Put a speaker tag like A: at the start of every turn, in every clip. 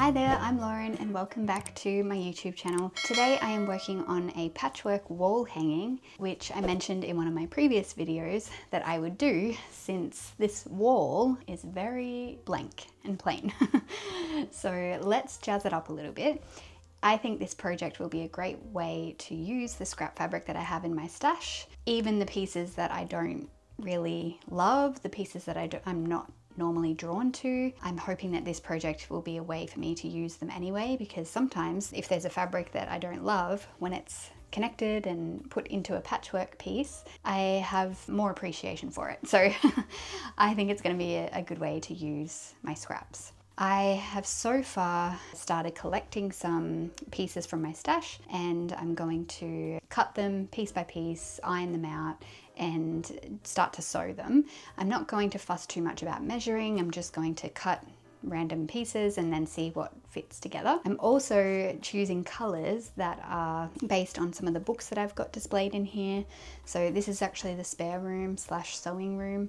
A: Hi there, I'm Lauren and welcome back to my YouTube channel. Today I am working on a patchwork wall hanging, which I mentioned in one of my previous videos that I would do since this wall is very blank and plain. So let's jazz it up a little bit. I think this project will be a great way to use the scrap fabric that I have in my stash, even the pieces that I don't really love, the pieces that I'm not normally drawn to. I'm hoping that this project will be a way for me to use them anyway, because sometimes if there's a fabric that I don't love, when it's connected and put into a patchwork piece, I have more appreciation for it. So I think it's going to be a good way to use my scraps. I have so far started collecting some pieces from my stash, and I'm going to cut them piece by piece, iron them out, and start to sew them. I'm not going to fuss too much about measuring. I'm just going to cut random pieces and then see what fits together. I'm also choosing colors that are based on some of the books that I've got displayed in here. So this is actually the spare room slash sewing room.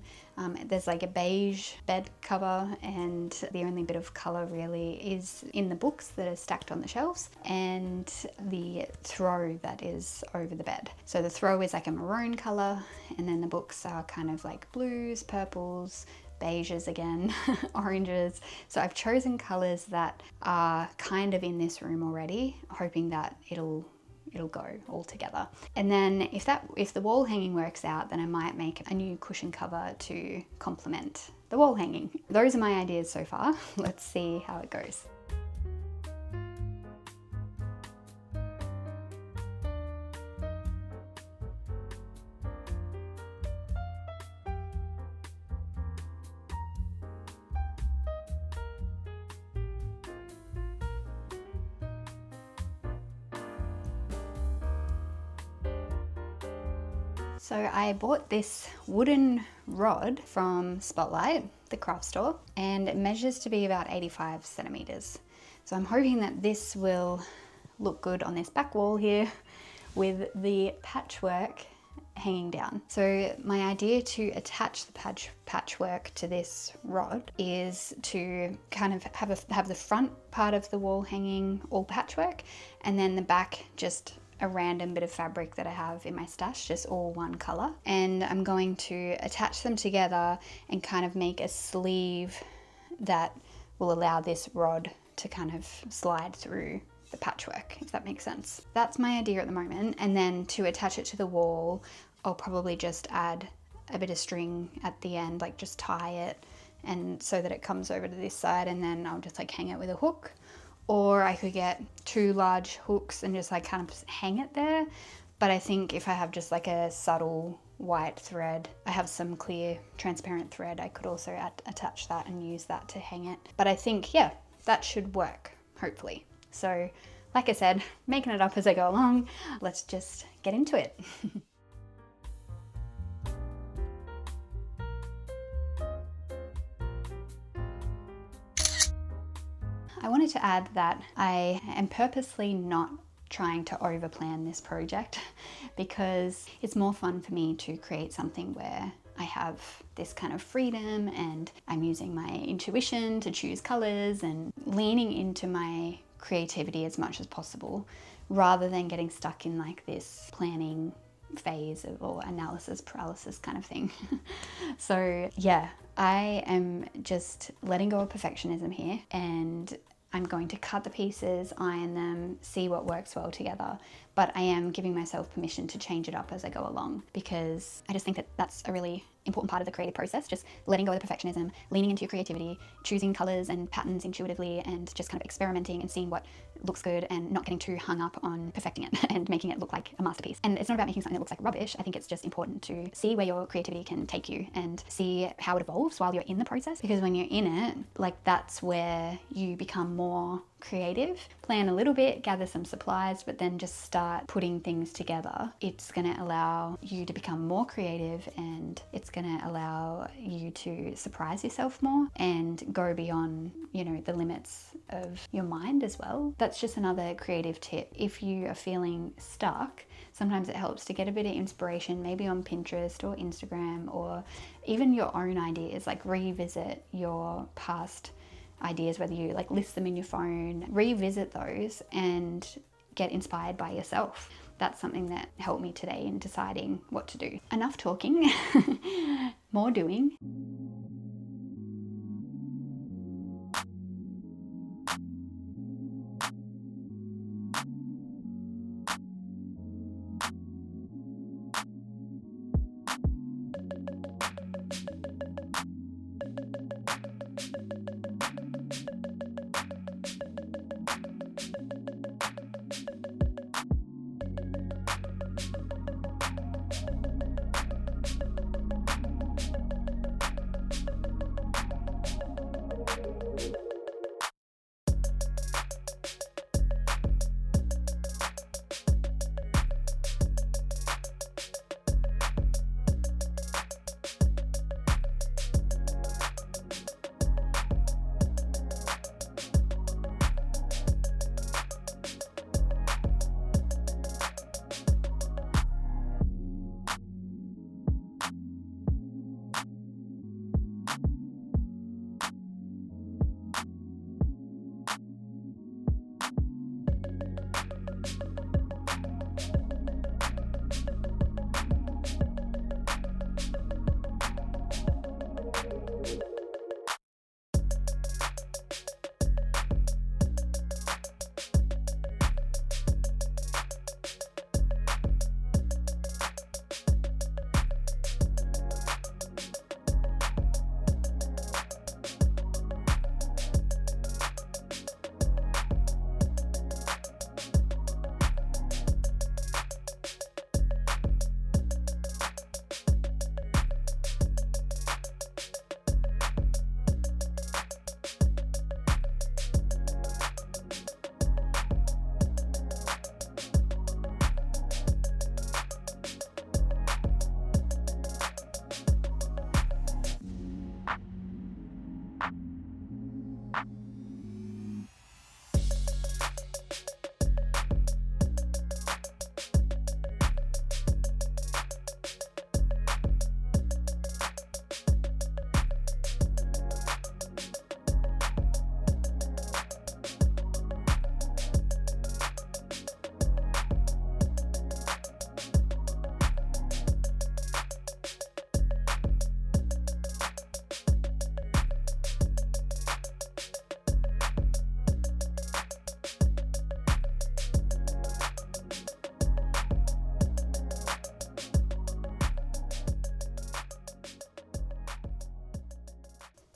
A: There's like a beige bed cover, and the only bit of color really is in the books that are stacked on the shelves and the throw that is over the bed. So the throw is like a maroon color, and then the books are kind of like blues, purples, beiges again, oranges. So I've chosen colors that are kind of in this room already, hoping that it'll go all together. And then if the wall hanging works out, then I might make a new cushion cover to complement the wall hanging. Those are my ideas so far. Let's see how it goes. So I bought this wooden rod from Spotlight, the craft store, and it measures to be about 85 centimeters. So I'm hoping that this will look good on this back wall here with the patchwork hanging down. So my idea to attach the patchwork to this rod is to kind of have the front part of the wall hanging all patchwork, and then the back just a random bit of fabric that I have in my stash, just all one color. And I'm going to attach them together and kind of make a sleeve that will allow this rod to kind of slide through the patchwork, if that makes sense. That's my idea at the moment. And then to attach it to the wall, I'll probably just add a bit of string at the end, like just tie it, and so that it comes over to this side, and then I'll just like hang it with a hook. Or I could get 2 large hooks and just like kind of hang it there. But I think if I have just like a subtle white thread, I have some clear transparent thread, I could also attach that and use that to hang it. But I think, yeah, that should work, hopefully. So like I said, making it up as I go along. Let's just get into it. I wanted to add that I am purposely not trying to overplan this project, because it's more fun for me to create something where I have this kind of freedom and I'm using my intuition to choose colors and leaning into my creativity as much as possible, rather than getting stuck in like this planning phase or analysis paralysis kind of thing. So yeah, I am just letting go of perfectionism here, and I'm going to cut the pieces, iron them, see what works well together. But I am giving myself permission to change it up as I go along, because I just think that that's a really important part of the creative process, just letting go of the perfectionism, leaning into your creativity, choosing colors and patterns intuitively, and just kind of experimenting and seeing what looks good and not getting too hung up on perfecting it and making it look like a masterpiece. And it's not about making something that looks like rubbish. I think it's just important to see where your creativity can take you and see how it evolves while you're in the process, because when you're in it, like that's where you become more creative. Plan a little bit, gather some supplies, but then just start putting things together. It's going to allow you to become more creative, and it's going to allow you to surprise yourself more and go beyond, you know, the limits of your mind as well. That's just another creative tip. If you are feeling stuck, sometimes it helps to get a bit of inspiration, maybe on Pinterest or Instagram, or even your own ideas, like revisit your past ideas, whether you like list them in your phone, revisit those and get inspired by yourself. That's something that helped me today in deciding what to do. Enough talking, more doing.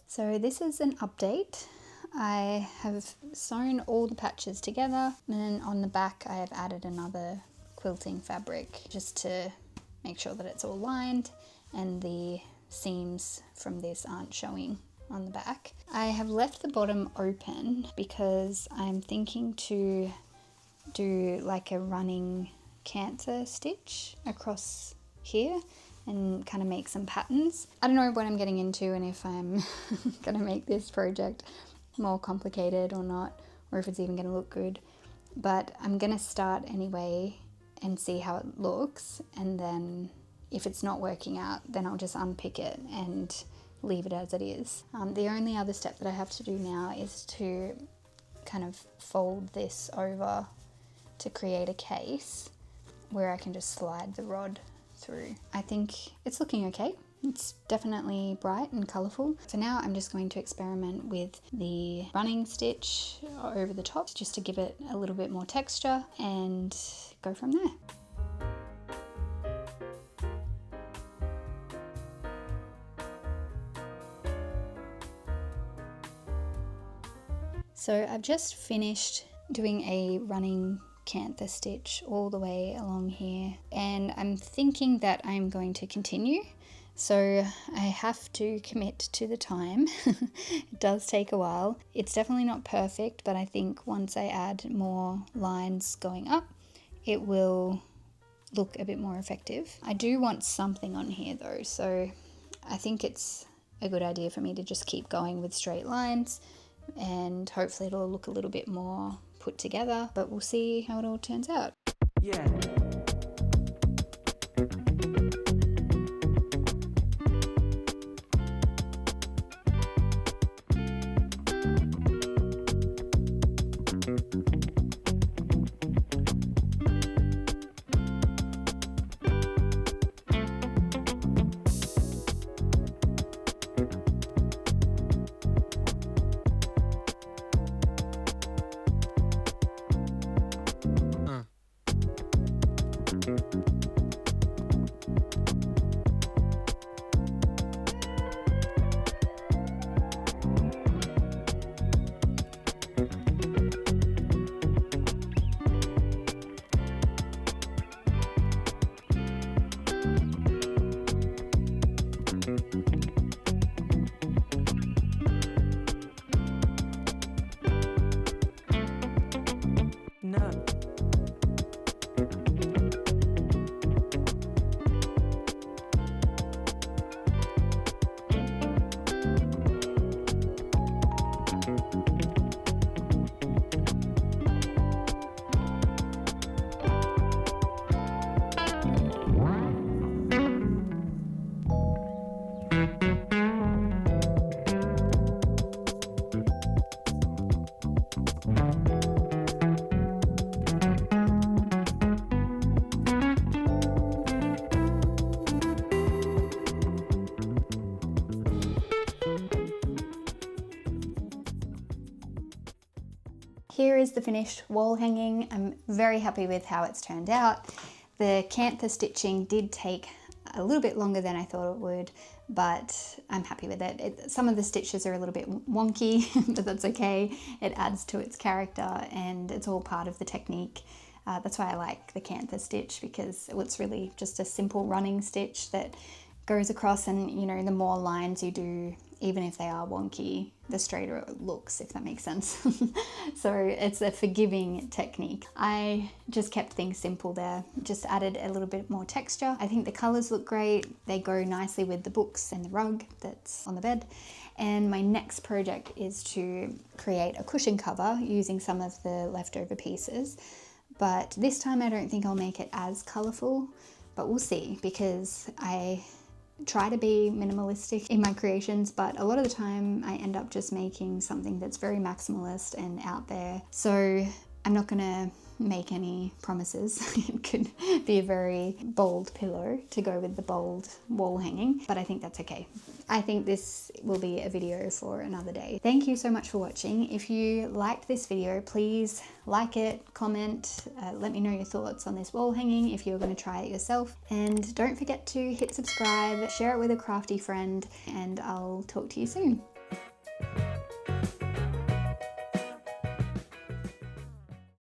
A: So this is an update. I have sewn all the patches together, and then on the back I have added another quilting fabric just to make sure that it's all lined and the seams from this aren't showing on the back. I have left the bottom open because I'm thinking to do like a running Kantha stitch across here and kind of make some patterns. I don't know what I'm getting into and if I'm gonna make this project more complicated or not, or if it's even gonna look good, but I'm gonna start anyway and see how it looks, and then if it's not working out, then I'll just unpick it and leave it as it is. The only other step that I have to do now is to kind of fold this over to create a case where I can just slide the rod through. I think it's looking okay. It's definitely bright and colourful. For now, I'm just going to experiment with the running stitch over the top just to give it a little bit more texture and go from there. So I've just finished doing a running Kantha stitch all the way along here, and I'm thinking that I'm going to continue. So I have to commit to the time. It does take a while. It's definitely not perfect, but I think once I add more lines going up, it will look a bit more effective. I do want something on here though, so I think it's a good idea for me to just keep going with straight lines, and hopefully it'll look a little bit more put together, but we'll see how it all turns out.
B: Yeah.
A: Here is the finished wall hanging. I'm very happy with how it's turned out. The Kantha stitching did take a little bit longer than I thought it would, but I'm happy with it. Some of the stitches are a little bit wonky, but that's okay. It adds to its character and it's all part of the technique. That's why I like the Kantha stitch, because it's really just a simple running stitch that goes across, and you know, the more lines you do, even if they are wonky, the straighter it looks, if that makes sense. So it's a forgiving technique. I just kept things simple there, just added a little bit more texture. I think the colors look great. They go nicely with the books and the rug that's on the bed. And my next project is to create a cushion cover using some of the leftover pieces. But this time I don't think I'll make it as colourful, but we'll see, because I try to be minimalistic in my creations, but a lot of the time I end up just making something that's very maximalist and out there. So I'm not gonna make any promises. It could be a very bold pillow to go with the bold wall hanging, but I think that's okay. I think this will be a video for another day. Thank you so much for watching. If you liked this video, please like it, comment, let me know your thoughts on this wall hanging if you're going to try it yourself. And don't forget to hit subscribe, share it with a crafty friend, and I'll talk to you soon.